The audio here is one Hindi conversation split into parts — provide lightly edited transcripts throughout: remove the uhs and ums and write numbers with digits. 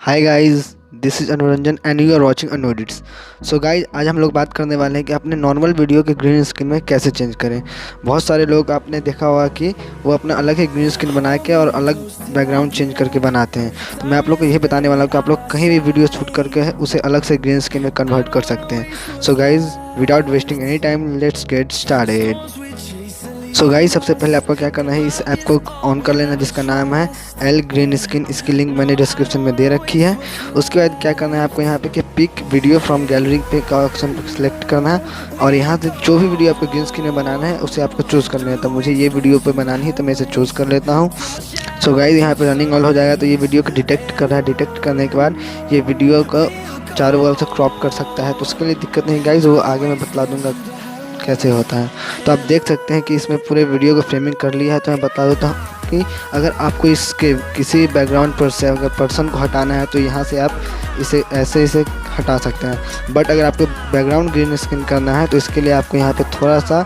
Hi guys, this is Anuranjan and you are watching Anuedits. So guys, आज हम लोग बात करने वाले हैं कि अपने नॉर्मल वीडियो के ग्रीन स्क्रीन में कैसे चेंज करें। बहुत सारे लोग आपने देखा होगा कि वो अपना अलग ही ग्रीन स्क्रीन बना के और अलग बैकग्राउंड चेंज करके बनाते हैं। तो मैं आप लोग को यही बताने वाला हूँ कि आप लोग कहीं भी वीडियो शूट करके उसे अलग से ग्रीन स्क्रीन में कन्वर्ट कर सकते हैं। So guys, without wasting any time, let's get started. So guys, सबसे पहले आपको क्या करना है, इस ऐप को ऑन कर लेना जिसका नाम है एल ग्रीन स्क्रीन। इसकी लिंक मैंने डिस्क्रिप्शन में दे रखी है। उसके बाद क्या करना है, आपको यहाँ पे कि पिक वीडियो फ्रॉम गैलरी पे का ऑप्शन सेलेक्ट करना है और यहाँ से जो भी वीडियो आपको ग्रीन स्क्रीन में बनाना है उसे आपको चूज़ करना है। तो मुझे ये वीडियो पे बनानी है तो मैं इसे चूज़ कर लेता हूँ। सो गाइस, यहाँ पे रनिंग ऑल हो जाएगा तो ये वीडियो को डिटेक्ट कर रहा है। डिटेक्ट करने के बाद ये वीडियो को चारों ओर से क्रॉप कर सकता है, तो उसके लिए दिक्कत नहीं गाइस, वो आगे मैं बतला दूँगा कैसे होता है। तो आप देख सकते हैं कि इसमें पूरे वीडियो को फ्रेमिंग कर लिया है। तो मैं बता देता हूँ कि अगर आपको इसके किसी बैकग्राउंड पर से अगर पर्सन को हटाना है तो यहाँ से आप इसे हटा सकते हैं। बट अगर आपको बैकग्राउंड ग्रीन स्क्रीन करना है तो इसके लिए आपको यहाँ पे थोड़ा सा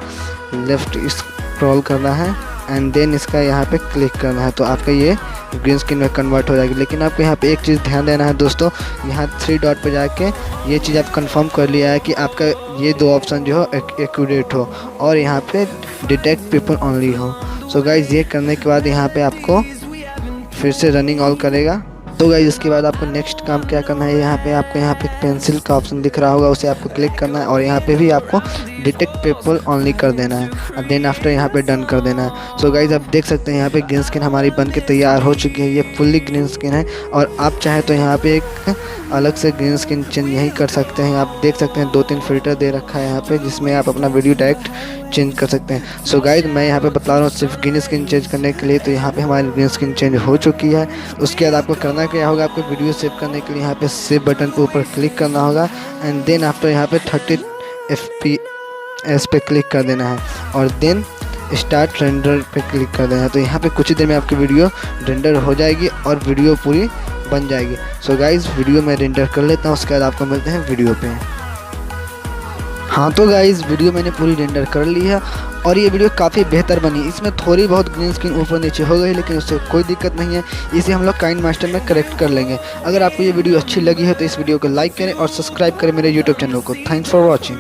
लेफ़्ट स्क्रॉल करना है एंड देन इसका यहाँ पे क्लिक करना है, तो आपका ये ग्रीन स्क्रीन में कन्वर्ट हो जाएगी। लेकिन आपको यहाँ पे एक चीज़ ध्यान देना है दोस्तों, यहाँ 3 डॉट पे जाके ये चीज़ आप कंफर्म कर लिया है कि आपका ये 2 ऑप्शन जो हो एक्यूरेट हो और यहाँ पे डिटेक्ट पीपल ओनली हो। सो गाइज, ये करने के बाद यहाँ पे आपको फिर से रनिंग ऑल करेगा। तो गाइज, इसके बाद आपको नेक्स्ट काम क्या करना है, यहाँ पे आपको यहाँ पे पेंसिल का ऑप्शन दिख रहा होगा, उसे आपको क्लिक करना है और यहाँ पे भी आपको डिटेक्ट पीपल ओनली कर देना है और देन आफ्टर यहाँ पे डन कर देना है। सो गाइज, आप देख सकते हैं यहाँ पे ग्रीन स्क्रीन हमारी बन के तैयार हो चुकी है। ये फुल्ली ग्रीन स्क्रीन है और आप चाहे तो यहाँ पे एक अलग से ग्रीन स्क्रीन चेंज यही कर सकते हैं। आप देख सकते हैं 2-3 फिल्टर दे रखा है यहाँ पे जिसमें आप अपना वीडियो डायरेक्ट चेंज कर सकते हैं। सो गाइज, मैं यहाँ पे बता रहा हूँ सिर्फ ग्रीन स्क्रीन चेंज करने के लिए। तो यहाँ पे हमारी ग्रीन स्क्रीन चेंज हो चुकी है। उसके बाद आपको करना क्या होगा, आपको वीडियो सेव करने के लिए यहाँ पे सेव बटन के ऊपर क्लिक करना होगा एंड देन आफ्टर यहाँ पे 30 FPS पे क्लिक कर देना है और देन स्टार्ट रेंडर पे क्लिक कर देना है। तो यहाँ पे कुछ ही देर में आपकी वीडियो रेंडर हो जाएगी और वीडियो पूरी बन जाएगी। सो गाइज, वीडियो मैं रेंडर कर लेता हूँ, उसके बाद आपको मिलते हैं वीडियो पे। हाँ तो गाइज़, वीडियो मैंने पूरी रेंडर कर ली है और ये वीडियो काफ़ी बेहतर बनी। इसमें थोड़ी बहुत ग्रीन स्क्रीन ऊपर नीचे हो गई लेकिन उससे कोई दिक्कत नहीं है, इसे हम लोग काइन मास्टर में करेक्ट कर लेंगे। अगर आपको ये वीडियो अच्छी लगी है तो इस वीडियो को लाइक करें और सब्सक्राइब करें मेरे यूट्यूब चैनल को। Thanks for watching.